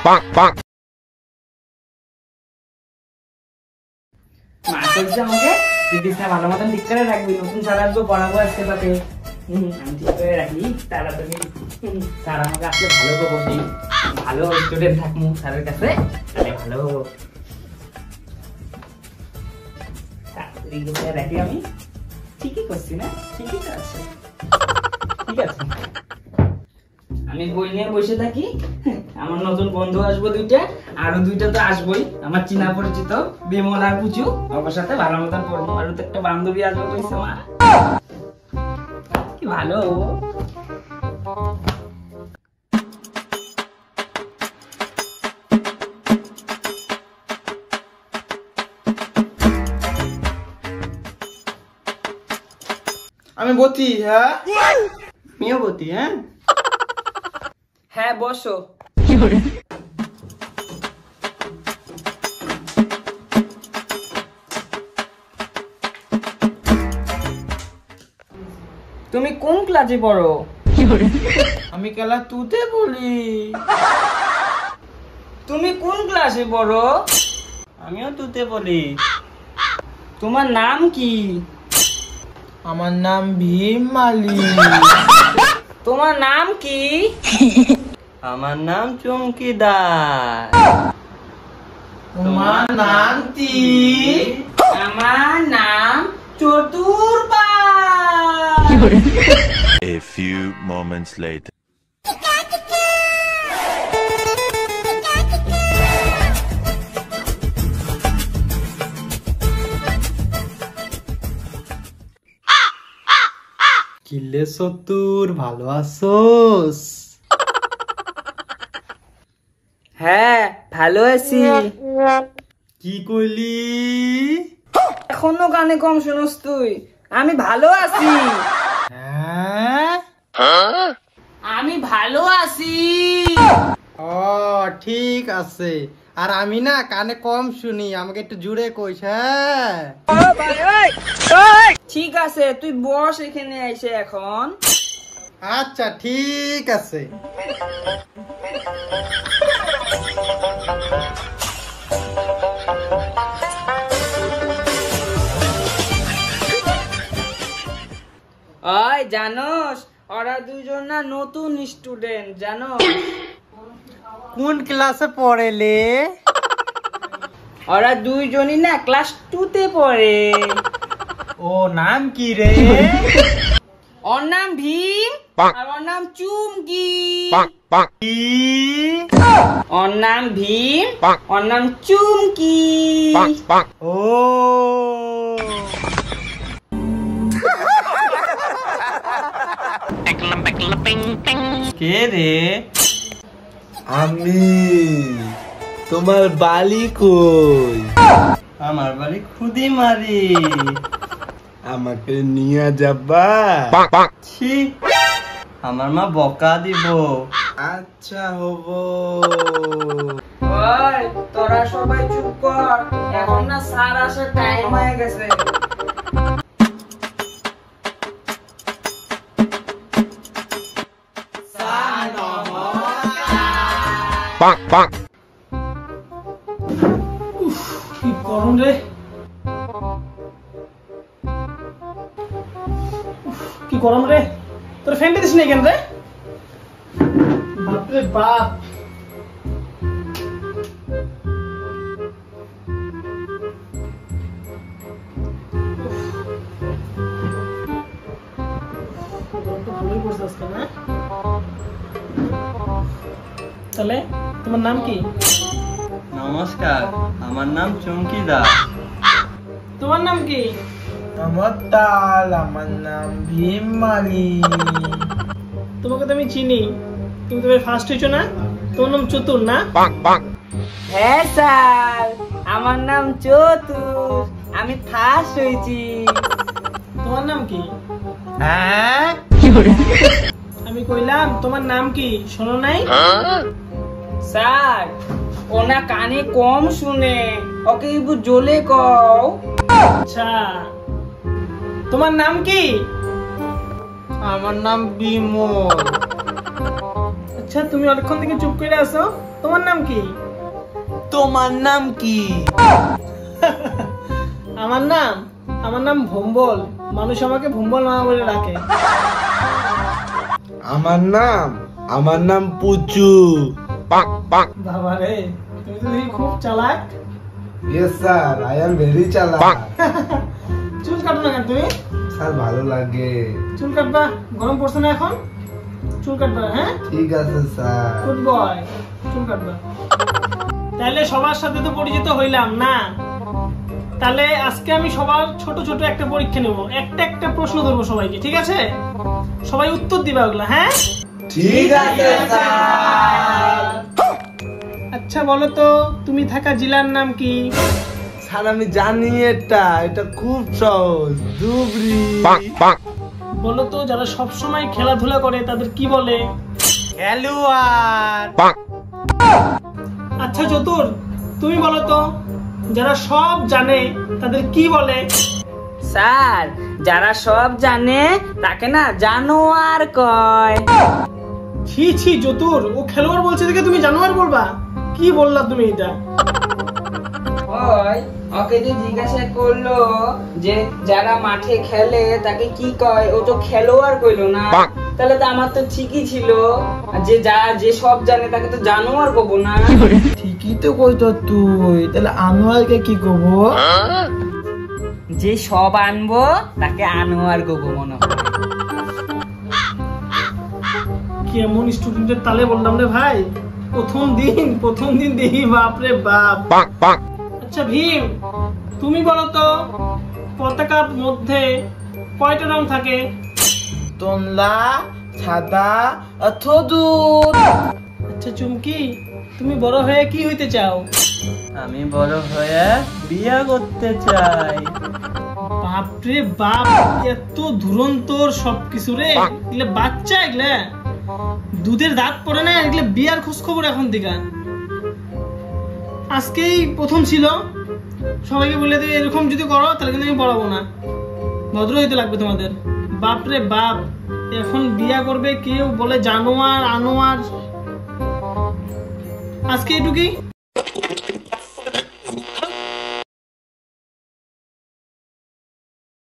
মা বলছে আমাকে দিদিটা ভালো মতন ঠিক করে রাখবি, নতুন স্যার আসবো পড়াবো আজকে তাকে। আমি ঠিক করে রাখি তাড়াতাড়ি, স্যার আমাকে আসলে ভালো করবো, সেই ভালো স্টুডেন্ট থাকবো স্যারের কাছে, তাহলে ভালো হবো। তাড়াতাড়ি করে রাখি আমি, ঠিকই করছি না? ঠিকই তো আছে, ঠিক আছে। আমি বই নিয়ে বসে থাকি, আমার নতুন বন্ধু আসবো দুইটা, আরো দুইটা তো আসবোই, আমার চীনা পরিচিত বিমল আর পুচু, আমার সাথে ভালো মতন পড়বো। আরো তো একটা বান্ধবী আসবো বলছে মা, কি ভালো। আমি বতি, হ্যাঁ আমিও বতি। হ্যাঁ হ্যাঁ বসো। তুমি কোন ক্লাসে পড়ো? আমি কেলা তুতে বলি। তুমি কোন ক্লাসে পড়ো? আমিও তুতে বলি। তোমার নাম কি? আমার নাম ভীম মালি। তোমার নাম কি? আমার নাম চৌকিদার। তোমার নাম কি? আমার নাম চতুর্পা। A few moments later. কিলে সতুর, ভালো আছোস? হ্যাঁ ভালো আছি। কি কইলি? এখনো কানে কম শুনস তুই? আমি ভালো আছি। হ্যাঁ আমি ভালো আছি। ও ঠিক আছে। আর আমি না কানে কম শুনি, আমাকে একটু জুড়ে কইস। হ্যাঁ ঠিক আছে, তুই বস এখানে এসে এখন। আচ্ছা ঠিক আছে। ওই জানোস ওরা দুজন না নতুন স্টুডেন্ট, জানো? কোন ক্লাসে পড়ে লে? ওরা দুইজনই না ক্লাস 2 তে পড়ে। ও নাম কি রে? ওর নাম ভীম আর ওর নাম চুমকি। ওর নাম ভীম, ওর নাম চুমকি। ও কে রে? আমি। তোমার বালি কই? আমার বাড়ি খুদি মারি। আমাকে নিয়ে যাবা? ছি, আমার মা বকা দিব। আচ্ছা হবো। ওই তোরা সবাই চুপ কর, এখন না স্যার আসার টাইম হয়ে গেছে। কি গরম রে, কি গরম রে। তোর ফ্যানটা দিস না কেন রে? বাপরে বাপ। তাহলে তোমার নাম কি? নমস্কার, আমার নাম চৌকিদার। তোমার নাম কি? আমার তাল, আমার নাম ভীম মালি। তোমাকে তো আমি চিনি, কিন্তু তুমি ফার্স্ট হয়েছো না? তোমার নাম চতুর না? হ্যাঁ স্যার, আমার নাম চতুর, আমি ফার্স্ট হয়েছি। তোমার নাম কি? হ্যাঁ আমি কইলাম তোমার নাম কি, শোনো নাই? স্যার ওনা কানে কম শুনে, ওকে একটু জোরে কও। আচ্ছা তোমার নাম কি? আমার নাম বিমল। আচ্ছা তুমি অনেকক্ষণ থেকে চুপ করে আছো, তোমার নাম কি? তোমার নাম কি? আমার নাম ভম্বল, মানুষ আমাকে ভম্বল মামা বলে ডাকে। আমার নাম পুচু। বাবা রে, তুমি তো দেখি খুব চালাক। Yes sir, I am very চালাক। চুল কাটো না কেন তুমি? স্যার ভালো লাগে। চুল কাটবা, গরম পড়ছে না এখন? চুল কাটবা, হ্যাঁ? ঠিক আছে স্যার। গুড বয়, চুল কাটবা। তাহলে সবার সাথে তো পরিচিত হইলাম না, তাহলে আজকে আমি সবার ছোট ছোট একটা পরীক্ষা নেব, একটা প্রশ্ন ধরবো সবাইকে, ঠিক আছে? সবাই উত্তর দিবা ওগুলা, হ্যাঁ? ঠিক আছে স্যার। আচ্ছা বলো তো, তুমি থাকা জেলার নাম কি? স্যার আমি জানি এটা খুব সহজ, ধুবড়ি। বলো তো, যারা সব সময় খেলাধুলা করে তাদের কি বলে? খেলোয়াড়। আচ্ছা চতুর, তুমি বলো তো, যারা সব জানে তাদের কি বলে? স্যার, যারা সব জানে তাকে না জানোয়ার কয়। ছি ছি চতুর, ও খেলোয়াড় বলছে দেখে তুমি জানোয়ার বলবা? কি বললা তুমি এটা? ওই ওকে যে জিজ্ঞাসা করলো যে যারা মাঠে খেলে তাকে কি কয়, ও তো খেলোয়াড় কইলো না, তাহলে তো আমার তো ঠিকই ছিল, আর যে সব জানে তাকে তো জানোয়ার কব না। ঠিকই তো কইতো তুই, তাহলে আনোয়ারকে কি কব? যে সব আনবো তাকে আনোয়ার কব মনে হয়। কেমন স্টুডেন্টের তালে বললাম রে ভাই, প্রথম দিন দেখি বাপ রে বাপ। আচ্ছা ভীম, তুমি বলো তো, পতাকার মধ্যে কয়টা রং থাকে? তোনলা, সাদা, থদুর। আচ্ছা চুমকি, তুমি বড় হয়ে কি হইতে চাও? আমি বড় হয়ে বিয়া করতে চাই। বাপ রে বাপ, এত ধুরন্তর সবকিছু রে, এগুলো বাচ্চা, এগুলা দুধের দাঁত পড়ে না, এগুলো বিয়ার খোঁজ খবর এখন থেকে। আজকেই প্রথম ছিল, সবাইকে বলে দিই এরকম যদি করো তাহলে কিন্তু আমি পড়াবো না, ভদ্র হইতে লাগবে তোমাদের। বাপ রে বাপ, এখন বিয়া করবে কেউ বলে জানোয়ার আনোয়ার। আজকে এটুকুই।